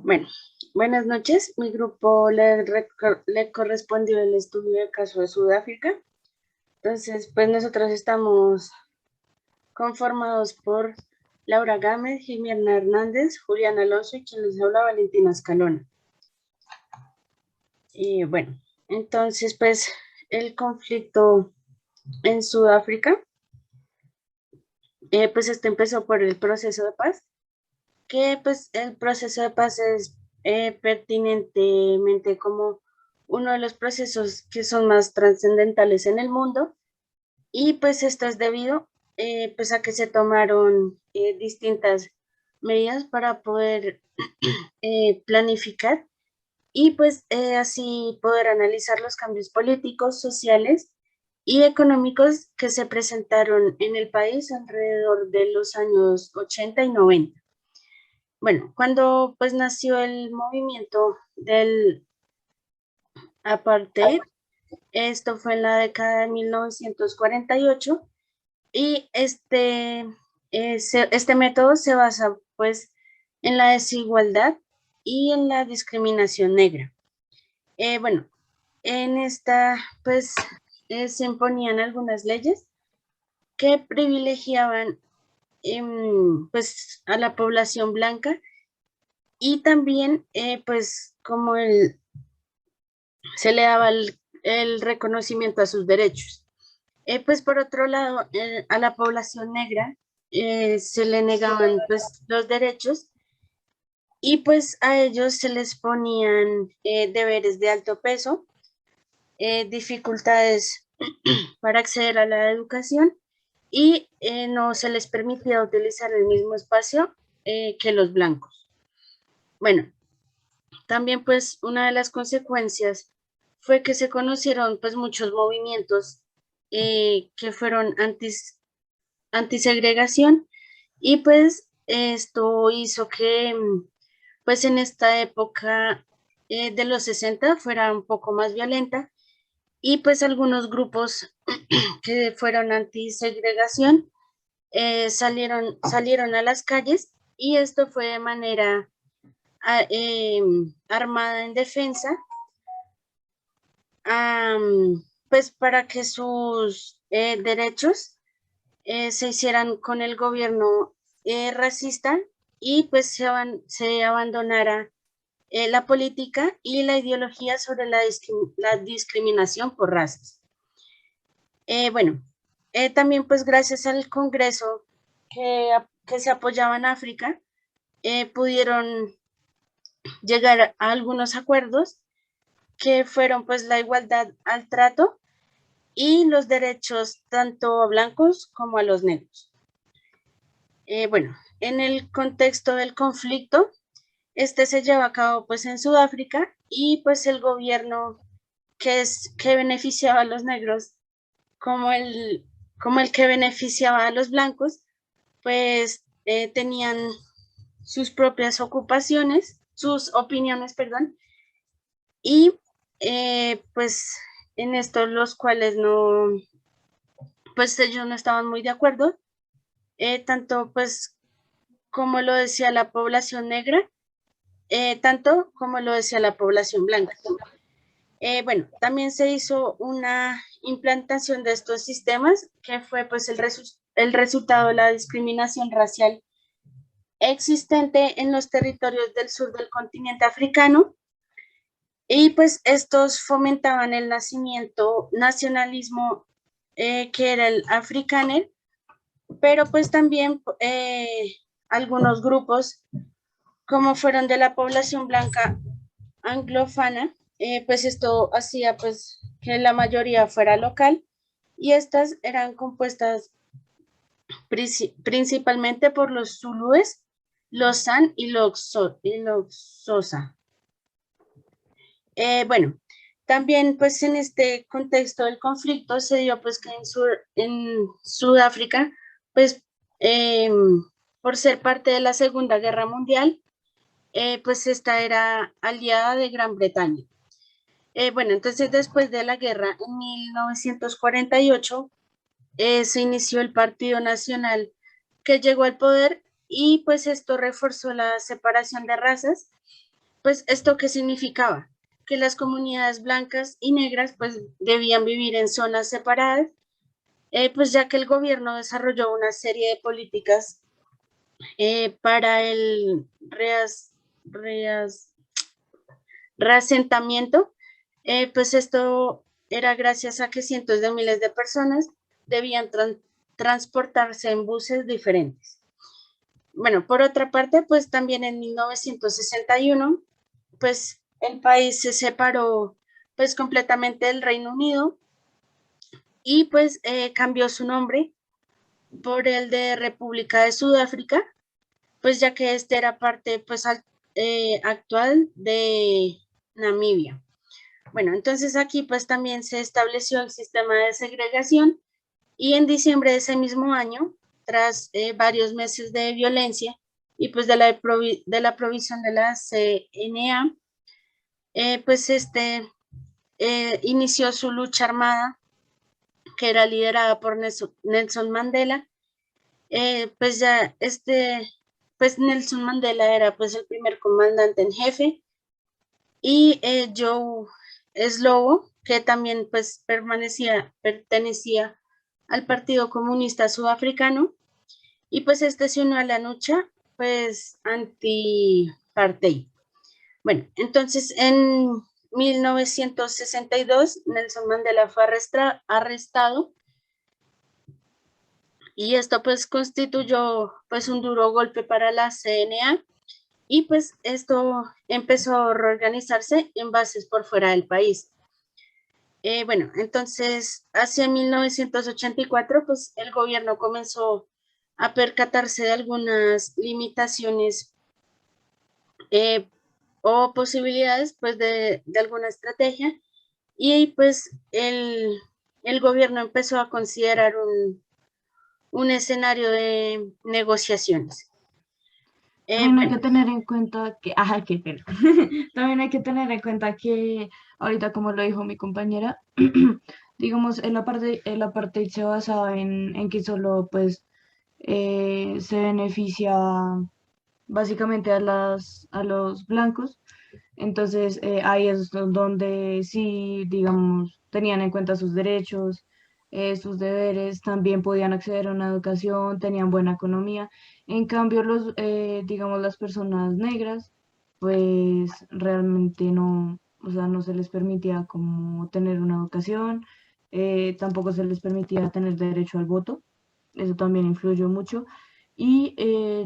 Bueno, buenas noches. Mi grupo le correspondió el estudio del caso de Sudáfrica. Entonces, pues nosotros estamos conformados por Laura Gámez, Jimena Hernández, Julián Alonso y quien les habla Valentina Escalona. Y bueno, entonces, pues el conflicto en Sudáfrica, pues este empezó por el proceso de paz, que pues el proceso de paz es pertinentemente como uno de los procesos que son más trascendentales en el mundo y pues esto es debido pues a que se tomaron distintas medidas para poder planificar y pues así poder analizar los cambios políticos, sociales y económicos que se presentaron en el país alrededor de los años 80 y 90. Bueno, cuando pues nació el movimiento del apartheid, esto fue en la década de 1948 y este método se basa pues en la desigualdad y en la discriminación negra. Bueno, en esta pues se imponían algunas leyes que privilegiaban pues a la población blanca y también pues como se le daba el reconocimiento a sus derechos. Pues por otro lado, a la población negra se le negaban pues los derechos y pues a ellos se les ponían deberes de alto peso, dificultades para acceder a la educación y no se les permitía utilizar el mismo espacio que los blancos. Bueno, también pues una de las consecuencias fue que se conocieron pues muchos movimientos que fueron antisegregación y pues esto hizo que pues en esta época de los 60 fuera un poco más violenta y pues algunos grupos que fueron antisegregación salieron a las calles y esto fue de manera armada en defensa, pues para que sus derechos se hicieran con el gobierno racista y pues se abandonara la política y la ideología sobre la discriminación por razas. Bueno, también pues gracias al Congreso que se apoyaba en África, pudieron llegar a algunos acuerdos que fueron pues la igualdad al trato y los derechos tanto a blancos como a los negros. Bueno, en el contexto del conflicto, este se lleva a cabo pues en Sudáfrica y pues el gobierno que beneficiaba a los negros como como el que beneficiaba a los blancos, pues tenían sus propias ocupaciones, sus opiniones, perdón, y pues en esto los cuales no, pues ellos no estaban muy de acuerdo, tanto pues como lo decía la población negra, tanto como lo decía la población blanca. Bueno, también se hizo una implantación de estos sistemas que fue pues el resultado de la discriminación racial existente en los territorios del sur del continente africano y pues estos fomentaban el nacionalismo que era el afrikaner, pero pues también algunos grupos como fueron de la población blanca anglófona, pues esto hacía pues que la mayoría fuera local y estas eran compuestas principalmente por los zulúes, los san y los sosa. Bueno, también pues en este contexto del conflicto se dio pues que en Sudáfrica pues eh, por ser parte de la Segunda Guerra Mundial pues esta era aliada de Gran Bretaña. Bueno, entonces después de la guerra en 1948 se inició el Partido Nacional que llegó al poder y pues esto reforzó la separación de razas pues, ¿esto qué significaba? Que las comunidades blancas y negras, pues, debían vivir en zonas separadas, pues ya que el gobierno desarrolló una serie de políticas para el reasentamiento, pues esto era gracias a que cientos de miles de personas debían transportarse en buses diferentes. Bueno, por otra parte, pues también en 1961, pues el país se separó pues completamente del Reino Unido y pues cambió su nombre por el de República de Sudáfrica, pues ya que este era parte pues actual de Namibia. Bueno, entonces aquí pues también se estableció el sistema de segregación y en diciembre de ese mismo año, tras varios meses de violencia y pues de la provisión de la CNA, pues inició su lucha armada que era liderada por Nelson Mandela. Pues ya pues Nelson Mandela era pues el primer comandante en jefe y Joe Slovo, que también pues pertenecía al Partido Comunista Sudafricano, y pues se unió a la lucha pues anti-apartheid. Bueno, entonces en 1962 Nelson Mandela fue arrestado y esto pues constituyó pues un duro golpe para la CNA y pues esto empezó a reorganizarse en bases por fuera del país. Bueno, entonces hacia 1984 pues el gobierno comenzó a percatarse de algunas limitaciones eh, o posibilidades pues de alguna estrategia y pues el gobierno empezó a considerar un escenario de negociaciones. También hay Bueno, que tener en cuenta que, ajá, qué pena. También hay que tener en cuenta que ahorita, como lo dijo mi compañera, digamos, el apartheid se basaba en que solo pues se beneficia básicamente a los blancos. Entonces, ahí es donde sí, digamos, tenían en cuenta sus derechos, sus deberes, también podían acceder a una educación, tenían buena economía. En cambio, digamos, las personas negras, pues realmente no, o sea, no se les permitía como tener una educación, tampoco se les permitía tener derecho al voto, eso también influyó mucho. Y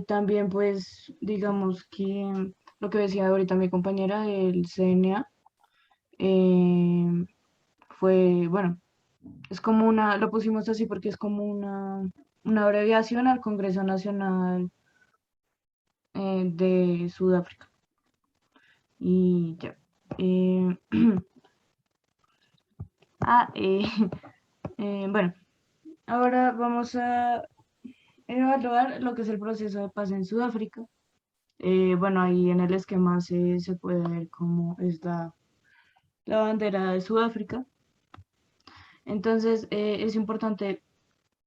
también, pues, digamos que lo que decía ahorita mi compañera del CNA, eh, fue, bueno, es como lo pusimos así porque es como una abreviación al Congreso Nacional de Sudáfrica. Y ya. Eh, ah, bueno, ahora vamos a evaluar lo que es el proceso de paz en Sudáfrica. Bueno, ahí en el esquema se puede ver cómo está la bandera de Sudáfrica. Entonces, es importante,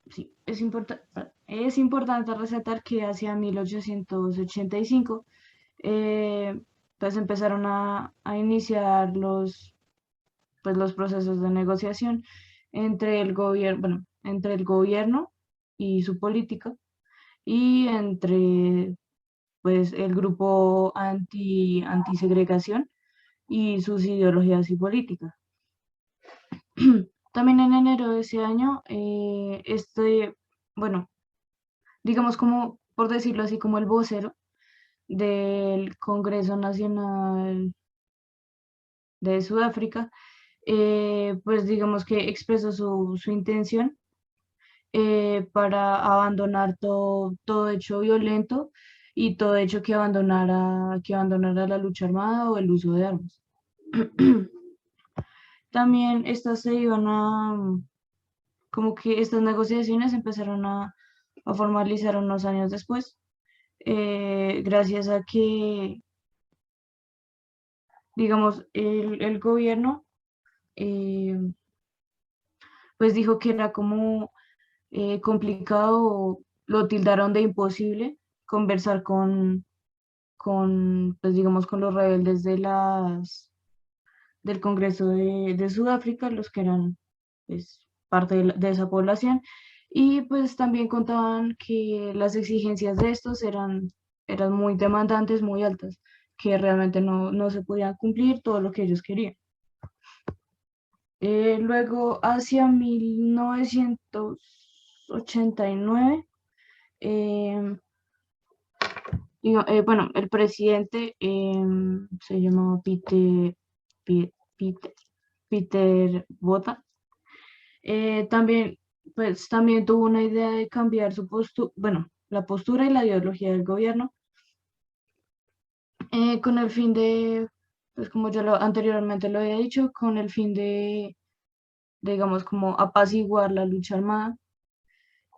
sí, es importante resaltar que hacia 1885, pues empezaron a iniciar los procesos de negociación entre el gobierno, bueno, entre el gobierno y su política y entre pues el grupo antisegregación y sus ideologías y políticas. También en enero de ese año, bueno, digamos como, por decirlo así, como el vocero del Congreso Nacional de Sudáfrica, pues digamos que expresó su intención para abandonar todo hecho violento y todo hecho que abandonara la lucha armada o el uso de armas. También como que estas negociaciones empezaron a formalizar unos años después, gracias a que, digamos, el gobierno eh, pues dijo que era como complicado, o lo tildaron de imposible conversar con, pues digamos, con los rebeldes del Congreso de Sudáfrica, los que eran pues, parte de esa población, y pues también contaban que las exigencias de estos eran muy demandantes, muy altas, que realmente no se podían cumplir todo lo que ellos querían. Luego, hacia 1989, em, bueno, el presidente se llamaba Peter, Peter Botha. También, pues, también tuvo una idea de cambiar su postura, bueno, la postura y la ideología del gobierno, con el fin de, pues como ya anteriormente lo había dicho, con el fin de, digamos, como apaciguar la lucha armada,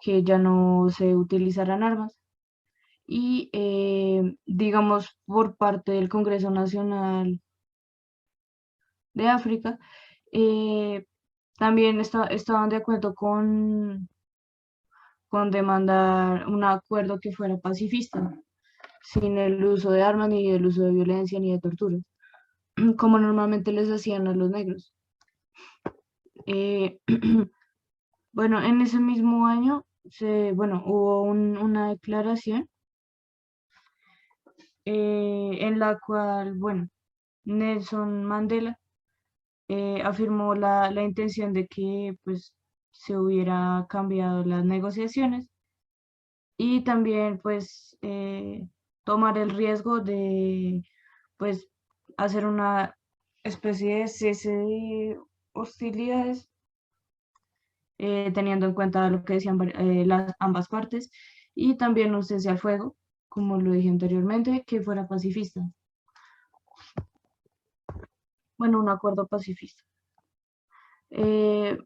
que ya no se utilizaran armas. Y, digamos, por parte del Congreso Nacional de África, eh, también estaban de acuerdo con demandar un acuerdo que fuera pacifista, sin el uso de armas, ni el uso de violencia, ni de torturas, como normalmente les hacían a los negros. Eh, bueno, en ese mismo año bueno, hubo una declaración en la cual, bueno, Nelson Mandela afirmó la intención de que pues se hubiera cambiado las negociaciones y también pues tomar el riesgo de pues hacer una especie de cese de hostilidades, teniendo en cuenta lo que decían las ambas partes, y también un cese al fuego, como lo dije anteriormente, que fuera pacifista. Bueno, un acuerdo pacifista.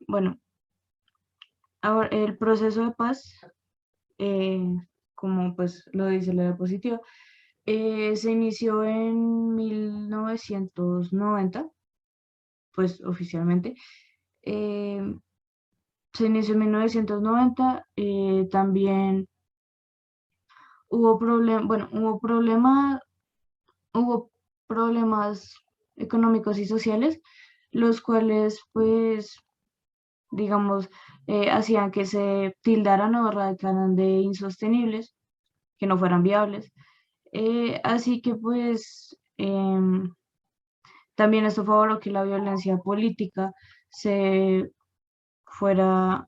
Bueno, ahora el proceso de paz, eh, como pues lo dice la diapositiva, se inició en 1990, pues oficialmente. eh, Se inició en 1990, también bueno, hubo problemas económicos y sociales, los cuales, pues, digamos, hacían que se tildaran o radicaran de insostenibles, que no fueran viables. Así que, pues, también esto favoró que la violencia política se fuera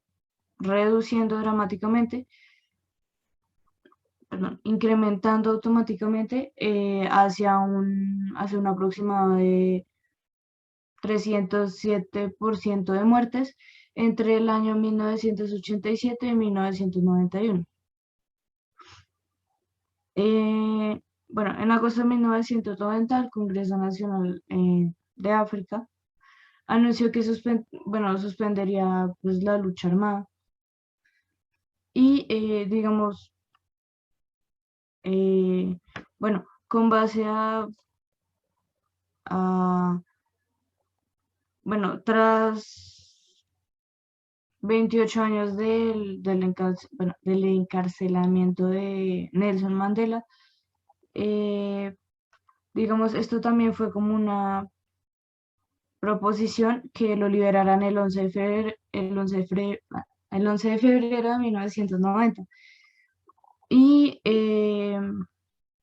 reduciendo dramáticamente, perdón, incrementando automáticamente hacia un aproximado de 307% de muertes entre el año 1987 y 1991. Bueno, en agosto de 1990, el Congreso Nacional de África anunció que bueno, suspendería pues, la lucha armada y, digamos, eh, bueno, con base a, bueno, tras 28 años bueno, del encarcelamiento de Nelson Mandela, digamos, esto también fue como una proposición que lo liberaran el 11 de febrero, el 11 de febrero de 1990. Y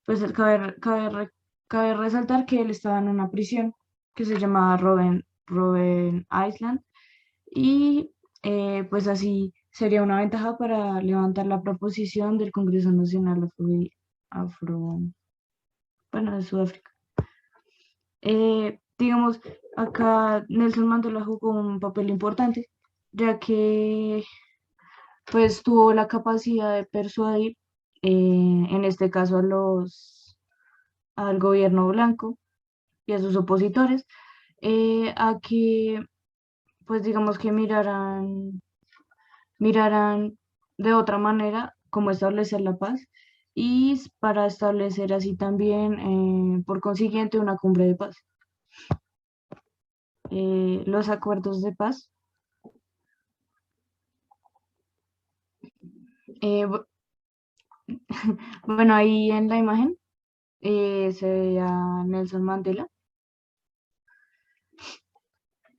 pues cabe resaltar que él estaba en una prisión que se llamaba Robben Island y pues así sería una ventaja para levantar la proposición del Congreso Nacional Afro, bueno, de Sudáfrica. Digamos, acá Nelson Mandela jugó un papel importante, ya que pues tuvo la capacidad de persuadir, en este caso al gobierno blanco y a sus opositores, a que pues digamos que miraran de otra manera cómo establecer la paz y para establecer así también, por consiguiente, una cumbre de paz. Los acuerdos de paz. Eh, bu- bueno, ahí en la imagen se veía Nelson Mandela.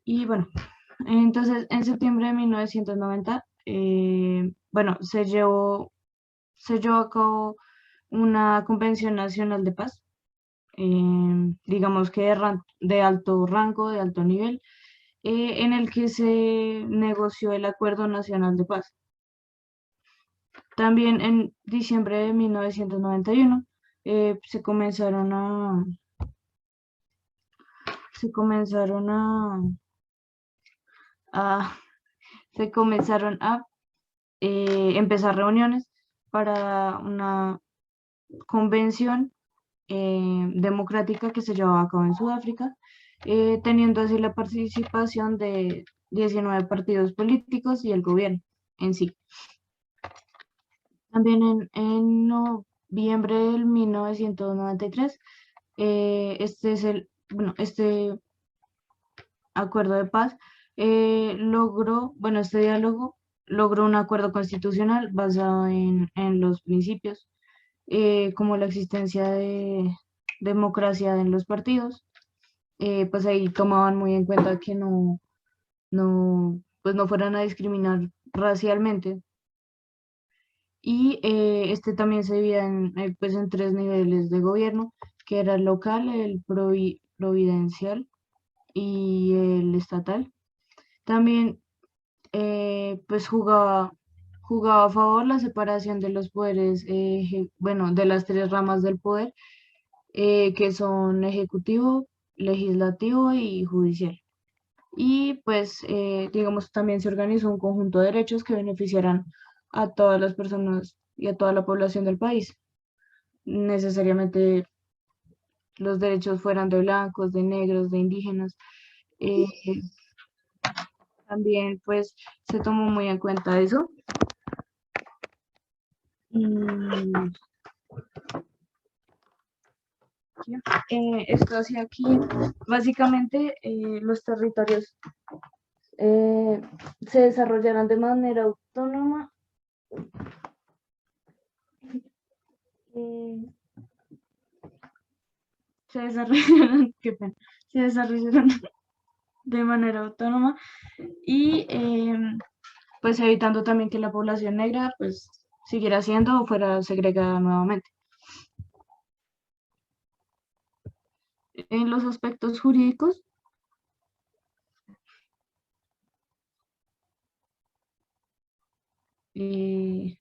Y bueno, entonces en septiembre de 1990, bueno, se llevó a cabo una Convención Nacional de Paz, digamos que de alto rango, de alto nivel, en el que se negoció el Acuerdo Nacional de Paz. También en diciembre de 1991 se comenzaron a, se comenzaron a empezar reuniones para una convención democrática que se llevaba a cabo en Sudáfrica, teniendo así la participación de 19 partidos políticos y el gobierno en sí. También en noviembre del 1993, este acuerdo de paz este diálogo logró un acuerdo constitucional basado en los principios, como la existencia de democracia en los partidos. Pues ahí tomaban muy en cuenta que pues no fueran a discriminar racialmente. Y este también se veía pues en tres niveles de gobierno, que era el local, el providencial y el estatal. También pues jugaba a favor la separación de los poderes, bueno, de las tres ramas del poder, que son ejecutivo, legislativo y judicial. Y pues, digamos, también se organizó un conjunto de derechos que beneficiarán a todas las personas y a toda la población del país. Necesariamente los derechos fueran de blancos, de negros, de indígenas. Eh, También pues se tomó muy en cuenta eso. Y esto hacia aquí, básicamente los territorios eh, se desarrollaron de manera autónoma. eh, Se desarrollaron, qué pena, se desarrollaron de manera autónoma y pues evitando también que la población negra pues siguiera siendo o fuera segregada nuevamente. En los aspectos jurídicos, eh,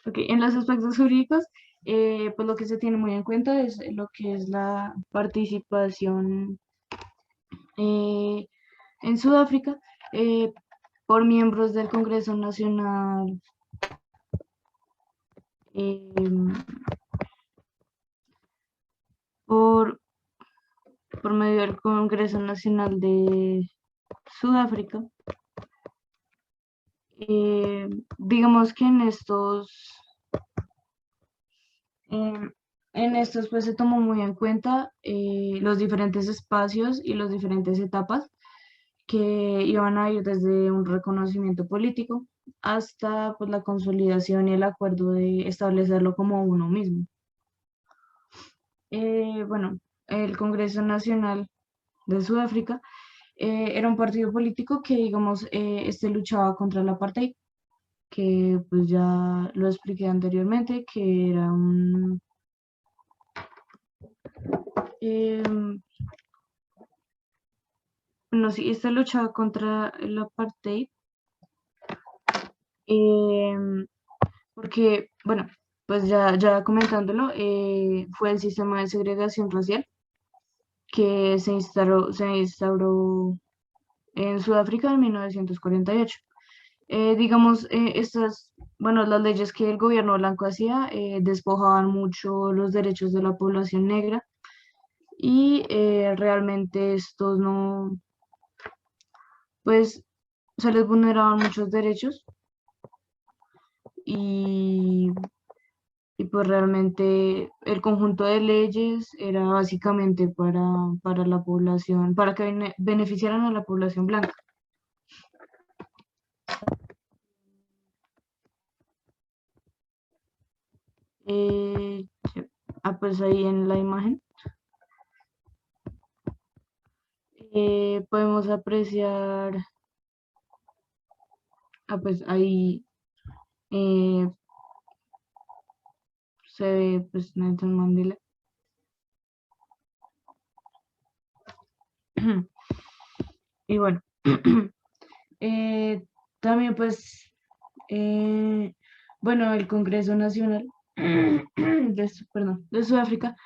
en los aspectos jurídicos, pues lo que se tiene muy en cuenta es lo que es la participación eh, en Sudáfrica eh, por miembros del Congreso Nacional, eh, por, por medio del Congreso Nacional de Sudáfrica. Digamos que en estos pues se tomó muy en cuenta los diferentes espacios y las diferentes etapas que iban a ir desde un reconocimiento político hasta pues la consolidación y el acuerdo de establecerlo como uno mismo. Bueno, el Congreso Nacional de Sudáfrica era un partido político que, digamos, este luchaba contra el apartheid, que pues ya lo expliqué anteriormente, que era em, no, sí, este luchaba contra el apartheid, em, porque, bueno, pues ya comentándolo, fue el sistema de segregación racial que se instauró en Sudáfrica en 1948. Digamos, bueno, las leyes que el gobierno blanco hacía despojaban mucho los derechos de la población negra y realmente estos no, pues se les vulneraban muchos derechos y, y pues realmente el conjunto de leyes era básicamente para la población, para que beneficiaran a la población blanca. Eh, pues ahí en la imagen podemos apreciar, pues ahí eh, se ve pues Nelson Mandela. Y bueno, también pues, bueno, el Congreso Nacional de Sudáfrica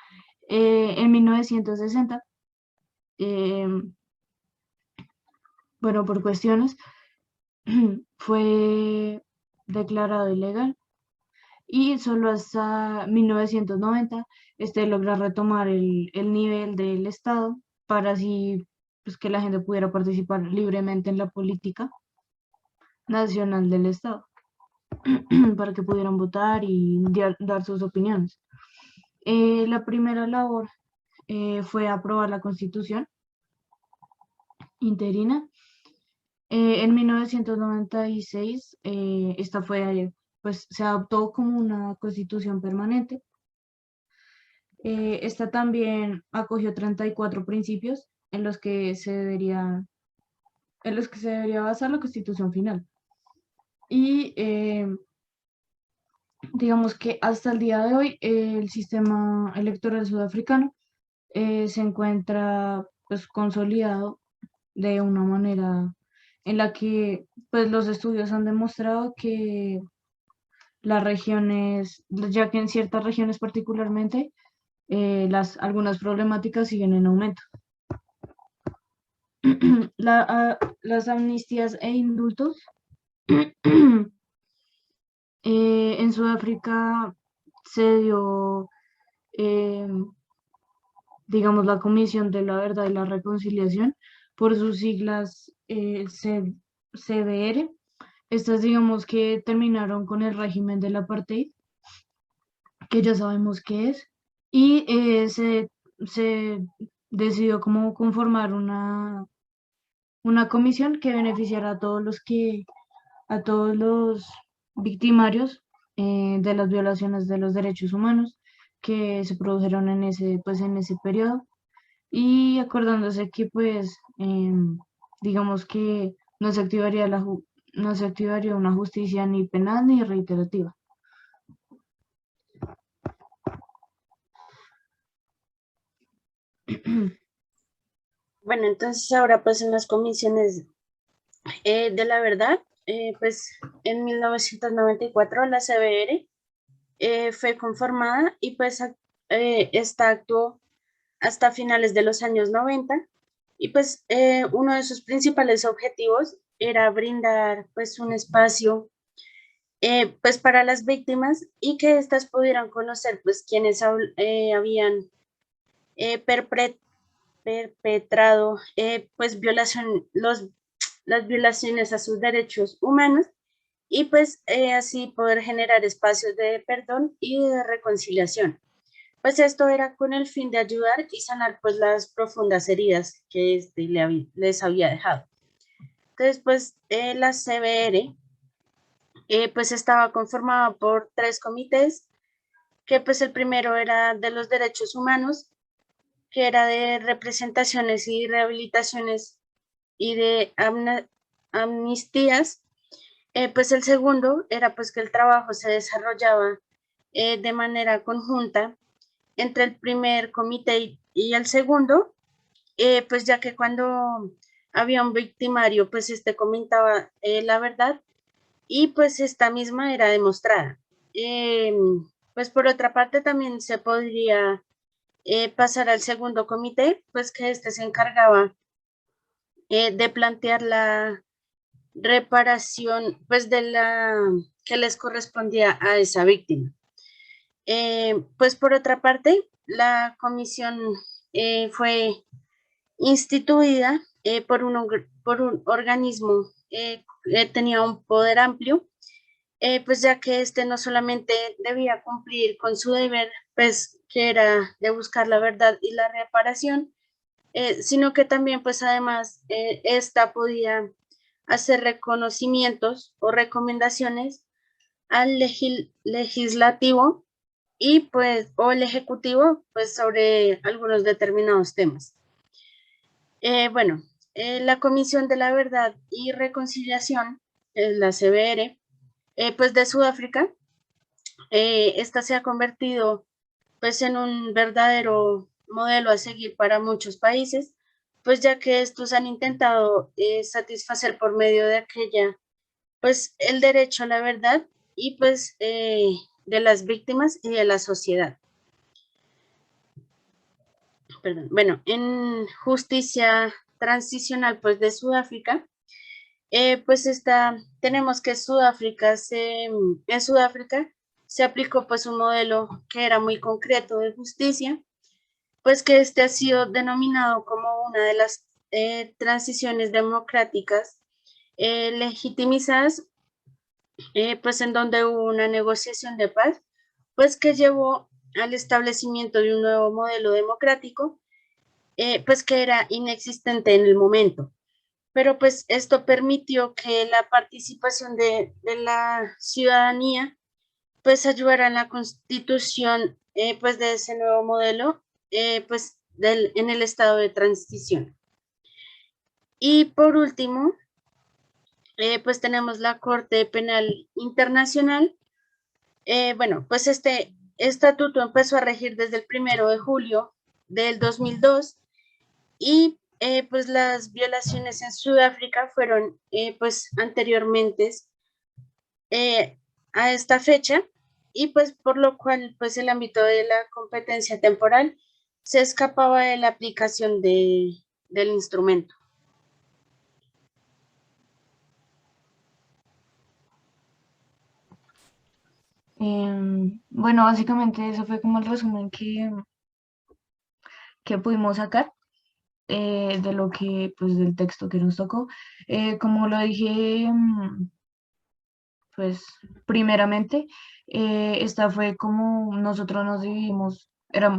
en 1960, bueno, por cuestiones, fue declarado ilegal y solo hasta 1990 logra retomar el nivel del Estado para así pues, que la gente pudiera participar libremente en la política nacional del Estado, para que pudieran votar y dar sus opiniones. La primera labor fue aprobar la Constitución interina. En 1996, esta fue, pues se adoptó como una constitución permanente. Esta también acogió 34 principios en los que se debería basar la constitución final. Y digamos que hasta el día de hoy el sistema electoral sudafricano se encuentra pues consolidado de una manera en la que pues los estudios han demostrado que las regiones, ya que en ciertas regiones particularmente, algunas problemáticas siguen en aumento. Las amnistías e indultos en Sudáfrica se dio, eh, digamos, la Comisión de la Verdad y la Reconciliación, por sus siglas CDR. Estas, digamos, que terminaron con el régimen del apartheid, que ya sabemos qué es, y se decidió como conformar una comisión que beneficiara a todos los victimarios de las violaciones de los derechos humanos que se produjeron pues, en ese periodo, y acordándose que pues digamos que no se activaría no se activaría una justicia ni penal ni reiterativa. Bueno, entonces ahora pues en las comisiones de la verdad, pues en 1994 la CBR fue conformada y pues esta actuó hasta finales de los años 90 y pues uno de sus principales objetivos era brindar pues un espacio pues para las víctimas y que éstas pudieran conocer pues quienes habían eh, perpre- perpetrado pues las violaciones a sus derechos humanos y pues así poder generar espacios de perdón y de reconciliación. Pues esto era con el fin de ayudar y sanar pues las profundas heridas que les había dejado. Entonces pues la CBR pues estaba conformada por 3 comités, que pues el primero era de los derechos humanos, que era de representaciones y rehabilitaciones y de amnistías. Pues el segundo era pues que el trabajo se desarrollaba de manera conjunta entre el primer comité y el segundo, pues ya que cuando había un victimario, pues este comentaba la verdad y pues esta misma era demostrada. Eh, pues por otra parte también se podría pasar al segundo comité, pues que este se encargaba de plantear la reparación, pues de la que les correspondía a esa víctima. Pues por otra parte, la comisión fue instituida por un organismo que tenía un poder amplio, pues ya que este no solamente debía cumplir con su deber, pues que era de buscar la verdad y la reparación, sino que también pues además esta podía hacer reconocimientos o recomendaciones al legislativo y pues, o el Ejecutivo, pues sobre algunos determinados temas. Bueno, la Comisión de la Verdad y Reconciliación, es la CBR, pues de Sudáfrica, esta se ha convertido pues en un verdadero modelo a seguir para muchos países, pues ya que estos han intentado satisfacer por medio de aquella, pues el derecho a la verdad y pues de las víctimas y de la sociedad. Perdón. Bueno, en justicia transicional pues de Sudáfrica, pues tenemos que en Sudáfrica se aplicó pues un modelo que era muy concreto de justicia, pues que este ha sido denominado como una de las transiciones democráticas legitimizadas, pues en donde hubo una negociación de paz, pues que llevó al establecimiento de un nuevo modelo democrático, pues que era inexistente en el momento. Pero pues esto permitió que la participación de la ciudadanía pues ayudara en la constitución pues de ese nuevo modelo pues en el estado de transición. Y por último, pues tenemos la Corte Penal Internacional. Bueno, pues este estatuto empezó a regir desde el 1 de julio del 2002 y pues las violaciones en Sudáfrica fueron pues anteriormente a esta fecha y pues por lo cual pues el ámbito de la competencia temporal se escapaba de la aplicación del instrumento. Bueno, básicamente eso fue como el resumen que pudimos sacar de lo que, pues del texto que nos tocó. Como lo dije, pues primeramente, esta fue como nosotros nos dividimos,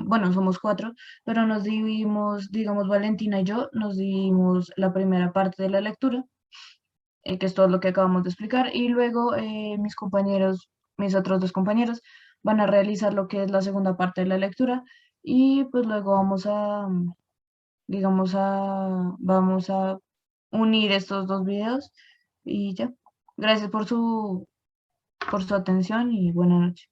bueno, somos cuatro, pero nos dividimos, digamos, Valentina y yo, nos dividimos la primera parte de la lectura, que es todo lo que acabamos de explicar, y luego mis compañeros, mis otros dos compañeros, van a realizar lo que es la segunda parte de la lectura, y pues luego digamos, vamos a unir estos dos videos, y ya. Gracias por su atención y buena noche.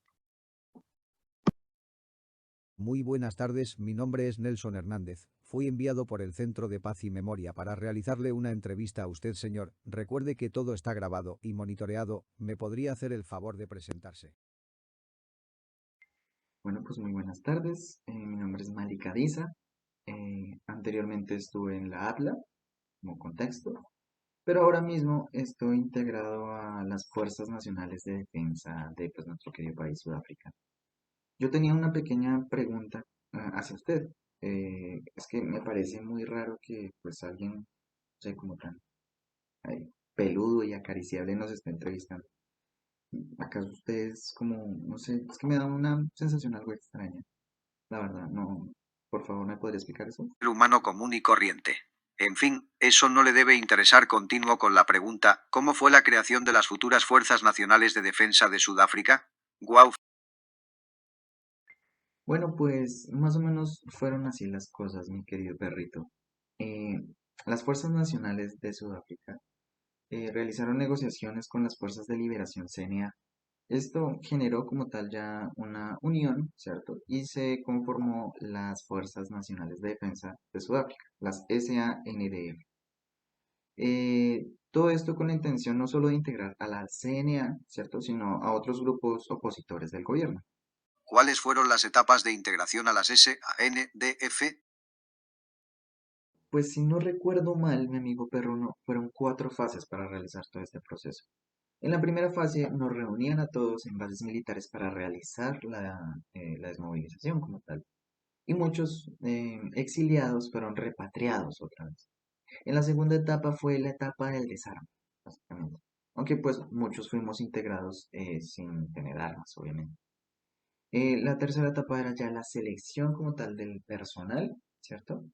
Muy buenas tardes, mi nombre es Nelson Hernández. Fui enviado por el Centro de Paz y Memoria para realizarle una entrevista a usted, señor. Recuerde que todo está grabado y monitoreado. ¿Me podría hacer el favor de presentarse? Bueno, pues muy buenas tardes. Mi nombre es Malika Diza. Anteriormente estuve en la ATLA como contexto, pero ahora mismo estoy integrado a las Fuerzas Nacionales de Defensa de pues, nuestro querido país, Sudáfrica. Yo tenía una pequeña pregunta hacia usted. Es que me parece muy raro que pues alguien, no sé, como tan peludo y acariciable nos esté entrevistando. ¿Acaso usted es como, no sé, es que me da una sensación algo extraña? La verdad, no. Por favor, ¿me podría explicar eso? El humano común y corriente. En fin, eso no le debe interesar. Continuo con la pregunta, ¿cómo fue la creación de las futuras Fuerzas Nacionales de Defensa de Sudáfrica? Guau. Bueno, pues más o menos fueron así las cosas, mi querido perrito. Eh, las Fuerzas Nacionales de Sudáfrica realizaron negociaciones con las Fuerzas de Liberación CNA. Esto generó como tal ya una unión, ¿cierto? Y se conformó las Fuerzas Nacionales de Defensa de Sudáfrica, las SANDF. Todo esto con la intención no solo de integrar a la CNA, ¿cierto? Sino a otros grupos opositores del gobierno. ¿Cuáles fueron las etapas de integración a las SANDF? Pues si no recuerdo mal, mi amigo Perruno, fueron 4 fases para realizar todo este proceso. En la primera fase nos reunían a todos en bases militares para realizar la desmovilización como tal. Y muchos exiliados fueron repatriados otra vez. En la segunda etapa fue la etapa del desarme, básicamente. Aunque pues muchos fuimos integrados sin tener armas, obviamente. La tercera etapa era ya la selección como tal del personal, ¿cierto?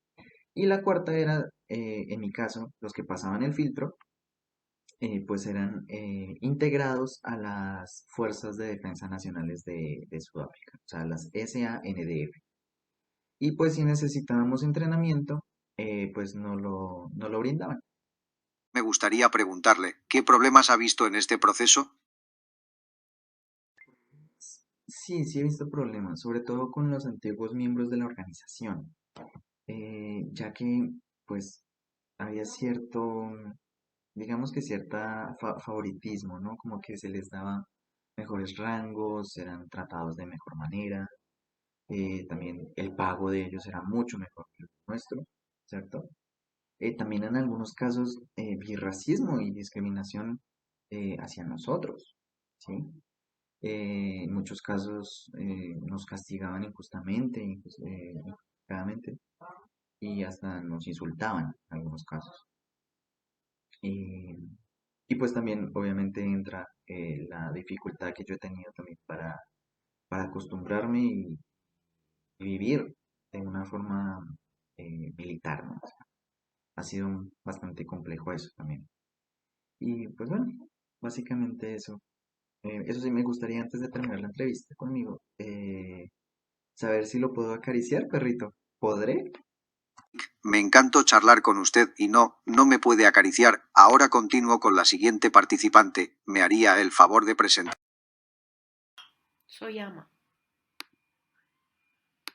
Y la cuarta era, en mi caso, los que pasaban el filtro pues eran integrados a las Fuerzas de Defensa Nacionales de Sudáfrica, o sea, las SANDF. Y pues si necesitábamos entrenamiento, pues no lo brindaban. Me gustaría preguntarle, ¿qué problemas ha visto en este proceso? Sí, sí he visto problemas, sobre todo con los antiguos miembros de la organización, ya que pues había cierto, digamos que cierta favoritismo, ¿no? Como que se les daba mejores rangos, eran tratados de mejor manera, también el pago de ellos era mucho mejor que el nuestro, ¿cierto? También en algunos casos vi racismo y discriminación hacia nosotros, ¿sí? En muchos casos nos castigaban injustamente, y hasta nos insultaban en algunos casos. Y, y pues también obviamente entra la dificultad que yo he tenido también para acostumbrarme y vivir de una forma militar, ¿no? O sea, ha sido bastante complejo eso también. Y pues bueno, básicamente eso. Eso sí me gustaría antes de terminar la entrevista conmigo, saber si lo puedo acariciar, perrito. ¿Podré? Me encantó charlar con usted y no me puede acariciar. Ahora continúo con la siguiente participante. ¿Me haría el favor de presentar? Soy ama.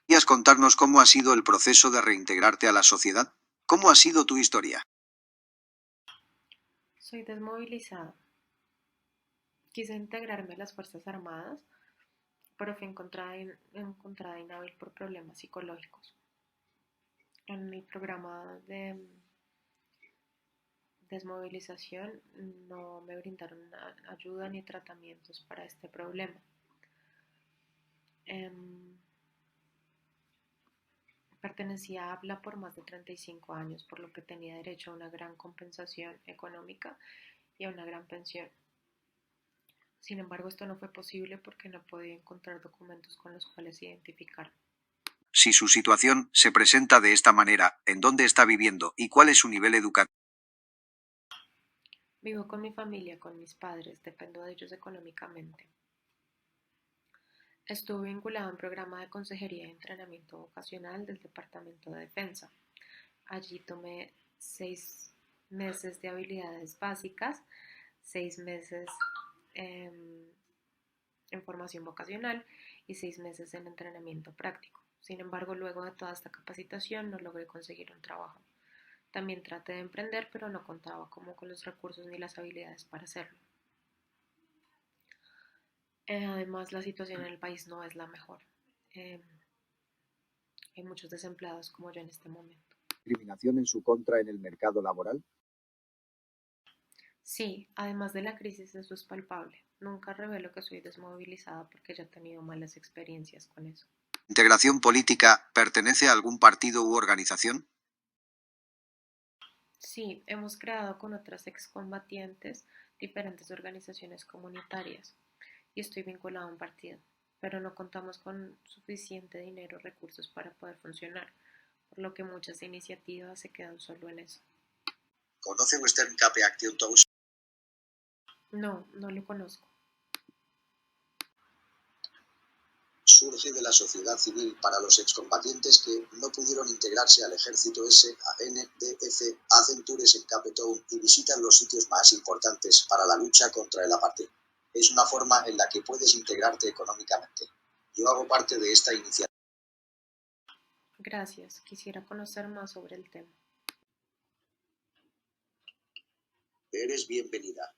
¿Podrías contarnos cómo ha sido el proceso de reintegrarte a la sociedad? ¿Cómo ha sido tu historia? Soy desmovilizada. Quise integrarme a las Fuerzas Armadas, pero fui encontrada inhábil por problemas psicológicos. En mi programa de desmovilización no me brindaron ayuda ni tratamientos para este problema. Pertenecía a APLA por más de 35 años, por lo que tenía derecho a una gran compensación económica y a una gran pensión. Sin embargo, esto no fue posible porque no podía encontrar documentos con los cuales identificarme. Si su situación se presenta de esta manera, ¿en dónde está viviendo y cuál es su nivel educativo? Vivo con mi familia, con mis padres, dependo de ellos económicamente. Estuve vinculado a un programa de consejería y entrenamiento vocacional del Departamento de Defensa. Allí tomé 6 meses de habilidades básicas, 6 meses en formación vocacional y 6 meses en entrenamiento práctico. Sin embargo, luego de toda esta capacitación no logré conseguir un trabajo. También traté de emprender, pero no contaba como con los recursos ni las habilidades para hacerlo. Además, la situación en el país no es la mejor. Hay muchos desempleados como yo en este momento. ¿Discriminación en su contra en el mercado laboral? Sí, además de la crisis, eso es palpable. Nunca revelo que soy desmovilizada porque ya he tenido malas experiencias con eso. ¿Integración política pertenece a algún partido u organización? Sí, hemos creado con otras excombatientes diferentes organizaciones comunitarias y estoy vinculado a un partido, pero no contamos con suficiente dinero o recursos para poder funcionar, por lo que muchas iniciativas se quedan solo en eso. ¿Conoce Western Cape Action Tours? No, no lo conozco. Surge de la sociedad civil para los excombatientes que no pudieron integrarse al ejército SANDF, hacen tours en Cape Town y visitan los sitios más importantes para la lucha contra el apartheid. Es una forma en la que puedes integrarte económicamente. Yo hago parte de esta iniciativa. Gracias, quisiera conocer más sobre el tema. Eres bienvenida.